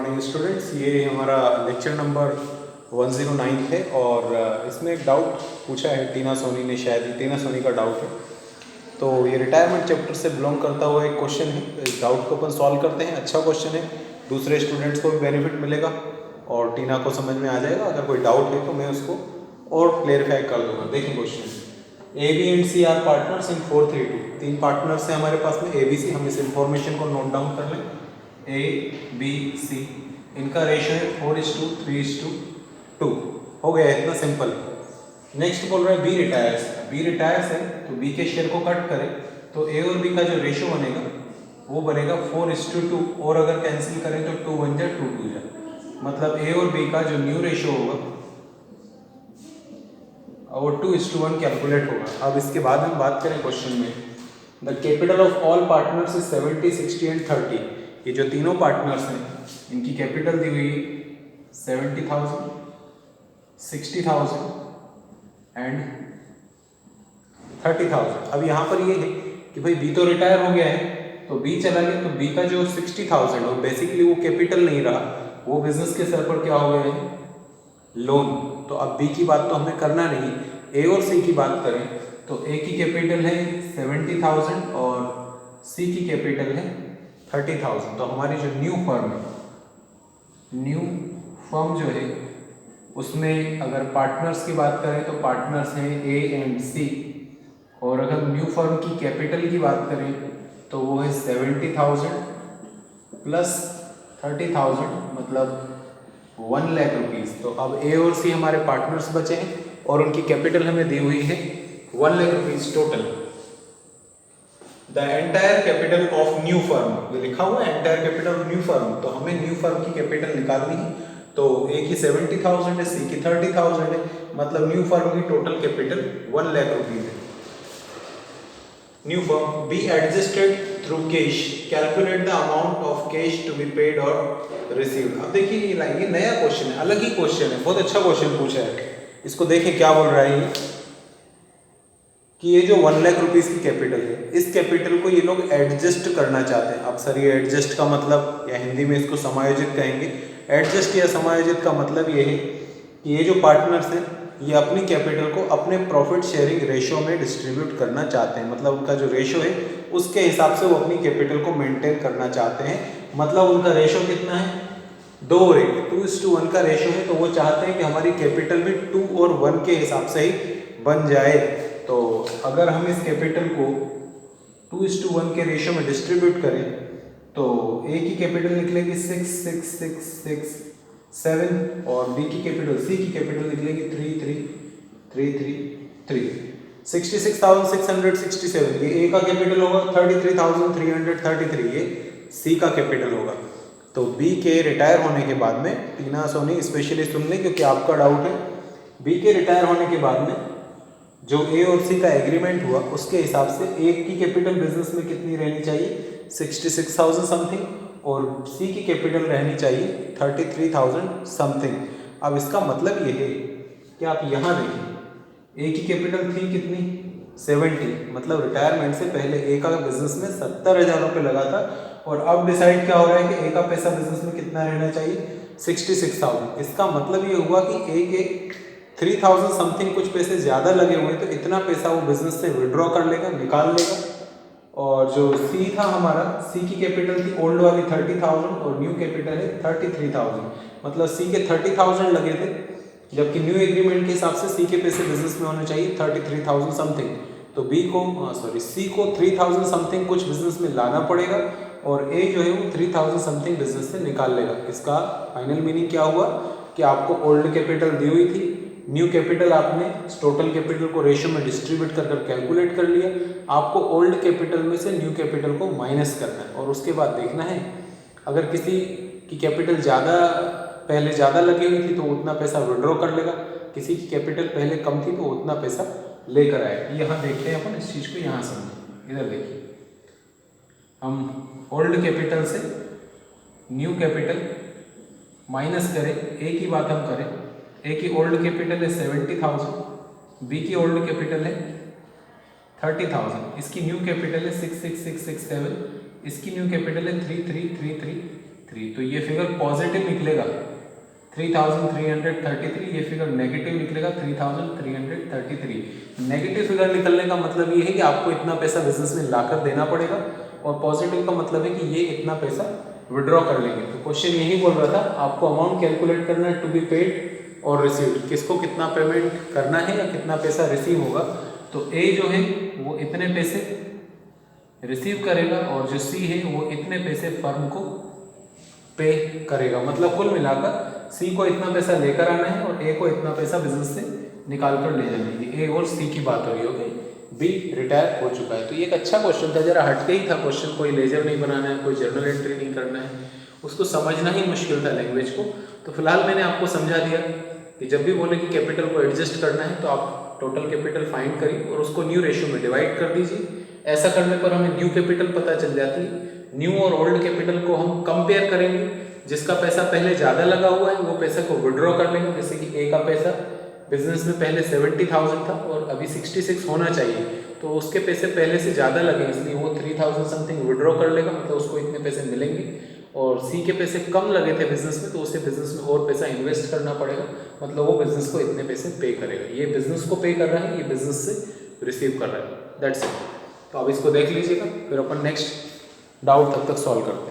Morning students. ये हमारा lecture number 109 है और इसमें एक डाउट पूछा है टीना सोनी ने, शायद टीना सोनी का डाउट है। तो ये रिटायरमेंट चैप्टर से बिलोंग करता हुआ एक क्वेश्चन है। इस डाउट को अपन सॉल्व करते हैं। अच्छा क्वेश्चन है, दूसरे स्टूडेंट्स को भी बेनिफिट मिलेगा और टीना को समझ में आ जाएगा। अगर कोई डाउट है तो मैं उसको और क्लेरिफाई कर दूंगा। देखिए question, A B and C are partners in 432। तीन पार्टनर्स हैं हमारे पास में, ए बी सी। हम इस इंफॉर्मेशन को नोट डाउन कर लें। ए बी सी, इनका रेशियो है 4:3:2। हो गया, इतना सिंपल। नेक्स्ट बोल रहा है बी रिटायर्स। बी रिटायर्स है तो बी के शेयर को कट करें तो ए और बी का जो रेशियो बनेगा वो बनेगा 4:2। और अगर कैंसिल करें तो 2 बन जाए, 2 2 जाए। मतलब ए और बी का जो न्यू रेशियो होगा और 2:1 कैलकुलेट होगा। अब इसके बाद हम बात करें क्वेश्चन में, the capital of all partners is 70, 60 and 30। ये जो तीनों पार्टनर्स हैं इनकी कैपिटल दी हुई है 70,000, 60,000 एंड 30,000। अब यहाँ पर ये है कि भाई बी तो रिटायर हो गया है तो बी चला गया, तो बी का जो 60,000 और बेसिकली वो कैपिटल नहीं रहा, वो बिजनेस के सर पर क्या हो गया है, लोन। तो अब बी की बात तो हमें करना नहीं, ए और सी की बात करें तो ए की कैपिटल है 70,000 और सी की कैपिटल है 30,000। तो हमारी जो न्यू फर्म है, न्यू फर्म जो है उसमें अगर पार्टनर्स की बात करें तो पार्टनर्स हैं ए एंड सी। और अगर न्यू फर्म की कैपिटल की बात करें तो वो है 70,000 प्लस 30,000, मतलब 1 लाख रुपीज़। तो अब ए और सी हमारे पार्टनर्स बचे हैं और उनकी कैपिटल हमें दी हुई है 1 lakh rupees total. The entire capital of new firm, ये लिखा हुआ है entire capital of new firm, तो हमें न्यू फर्म की कैपिटल निकालनी है। तो ए की 70,000 है, सी की 30,000 है, मतलब न्यू फर्म की टोटल कैपिटल 1 लाख रुपीज़ है। New firm be adjusted through cash, calculate the amount of cash to be paid और रिसीव्ड। अब देखिए ये नया क्वेश्चन है, अलग ही क्वेश्चन है, बहुत अच्छा क्वेश्चन पूछा है। इसको देखें क्या बोल रहा है कि ये जो 1 लाख रुपीज़ की कैपिटल है, इस कैपिटल को ये लोग एडजस्ट करना चाहते हैं। अब सर ये एडजस्ट का मतलब, या हिंदी में इसको समायोजित कहेंगे। एडजस्ट या समायोजित का मतलब ये है कि ये जो पार्टनर्स हैं ये अपनी कैपिटल को अपने प्रॉफिट शेयरिंग रेशियो में डिस्ट्रीब्यूट करना चाहते हैं। मतलब उनका जो रेशियो है उसके हिसाब से वो अपनी कैपिटल को मेंटेन करना चाहते हैं। मतलब उनका रेशियो कितना है, 2 और 1, 2:1 का रेशियो है। तो वो चाहते हैं कि हमारी कैपिटल भी 2 और 1 के हिसाब से ही बन जाए। तो अगर हम इस कैपिटल को 2:1 के रेशियो में डिस्ट्रीब्यूट करें तो ए की कैपिटल निकलेगी 6, 6, 6, 6, 7 और बी की कैपिटल, सी की कैपिटल निकलेगी 3, 3, 3, 3, 3, 66,667। ये ए का कैपिटल होगा, 33,333 ये सी का कैपिटल होगा। तो बी के रिटायर होने के बाद में, टीना सोनी स्पेशली सुन लें क्योंकि आपका डाउट है, बी के रिटायर होने के बाद में जो ए और सी का एग्रीमेंट हुआ उसके हिसाब से ए की कैपिटल बिजनेस में कितनी रहनी चाहिए, 66,000 समथिंग, और सी की कैपिटल रहनी चाहिए 33,000 समथिंग। अब इसका मतलब ये है कि आप यहाँ देखिए, ए की कैपिटल थी कितनी, 70, मतलब रिटायरमेंट से पहले ए का बिजनेस में 70,000 रुपये लगा था और अब डिसाइड क्या हो रहा है कि ए का पैसा बिजनेस में कितना रहना चाहिए, 66,000। इसका मतलब ये हुआ कि ए के 3,000 समथिंग कुछ पैसे ज़्यादा लगे हुए, तो इतना पैसा वो बिजनेस से विड्रॉ कर लेगा, निकाल लेगा। और जो सी था हमारा, सी की कैपिटल थी ओल्ड वाली 30,000 और न्यू कैपिटल है 33,000, मतलब सी के 30,000 लगे थे, जबकि न्यू एग्रीमेंट के हिसाब से सी के पैसे बिजनेस में होने चाहिए 33,000 समथिंग। तो सी को 3,000 समथिंग कुछ बिजनेस में लाना पड़ेगा और ए जो है वो 3,000 समथिंग बिजनेस से निकाल लेगा। इसका फाइनल मीनिंग क्या हुआ कि आपको ओल्ड कैपिटल दी हुई थी, न्यू कैपिटल आपने टोटल कैपिटल को रेशियो में डिस्ट्रीब्यूट कर कैलकुलेट कर लिया। आपको ओल्ड कैपिटल में से न्यू कैपिटल को माइनस करना है और उसके बाद देखना है अगर किसी की कैपिटल पहले ज़्यादा लगी हुई थी तो उतना पैसा विड्रॉ कर लेगा, किसी की कैपिटल पहले कम थी तो उतना पैसा लेकर आएगा। यहाँ देखते हैं अपन इस चीज़ को, यहाँ समझें। इधर देखिए, हम ओल्ड कैपिटल से न्यू कैपिटल माइनस करें, ए की बात हम करें, ए की ओल्ड कैपिटल है 70,000, बी की ओल्ड कैपिटल है 30,000, इसकी न्यू कैपिटल है 66,667, इसकी न्यू कैपिटल है 33,333, 3, तो ये फिगर पॉजिटिव निकलेगा 3333, ये फिगर नेगेटिव निकलेगा 3333। नेगेटिव फिगर निकलने का मतलब ये है कि आपको इतना पैसा बिजनेस में लाकर देना पड़ेगा, और पॉजिटिव का मतलब है कि ये इतना पैसा विड्रॉ कर लेंगे। तो क्वेश्चन यही बोल रहा था, आपको अमाउंट कैलकुलेट करना है टू बी पेड और रिसीव्ड, किसको कितना पेमेंट करना है या कितना पैसा रिसीव होगा। तो ए जो है वो इतने पैसे रिसीव करेगा और जो सी है वो इतने पैसे फर्म को पे करेगा। मतलब कुल मिलाकर सी को इतना पैसा लेकर आना है और ए को इतना पैसा बिजनेस से निकाल कर ले जाना है। ए और सी की बात हो रही है। ओके, बी रिटायर हो चुका है। तो ये एक अच्छा क्वेश्चन था, जरा हटके ही था क्वेश्चन, कोई लेजर नहीं बनाना है, कोई जर्नल एंट्री नहीं करना है, उसको समझना ही मुश्किल था लैंग्वेज को। तो फिलहाल मैंने आपको समझा दिया कि जब भी बोले कि कैपिटल को एडजस्ट करना है तो आप टोटल कैपिटल फाइंड करिए और उसको न्यू रेशियो में डिवाइड कर दीजिए। ऐसा करने पर हमें न्यू कैपिटल पता चल जाती है। न्यू और ओल्ड कैपिटल को हम कंपेयर करेंगे, जिसका पैसा पहले ज़्यादा लगा हुआ है वो पैसे को विड्रॉ कर लेंगे। जैसे कि ए का पैसा बिजनेस में पहले 70,000 था और अभी 66 होना चाहिए, तो उसके पैसे पहले से ज़्यादा लगे, इसलिए वो 3,000 समथिंग विड्रॉ कर लेगा, मतलब उसको इतने पैसे मिलेंगे। और सी के पैसे कम लगे थे बिजनेस में, तो उसे बिजनेस में और पैसा इन्वेस्ट करना पड़ेगा, मतलब वो बिजनेस को इतने पैसे पे करेगा। ये बिजनेस को पे कर रहा है, ये बिजनेस से रिसीव कर रहा है। That's it. तो अब इसको देख लीजिएगा, फिर अपन नेक्स्ट डाउट तब तक सॉल्व करते हैं।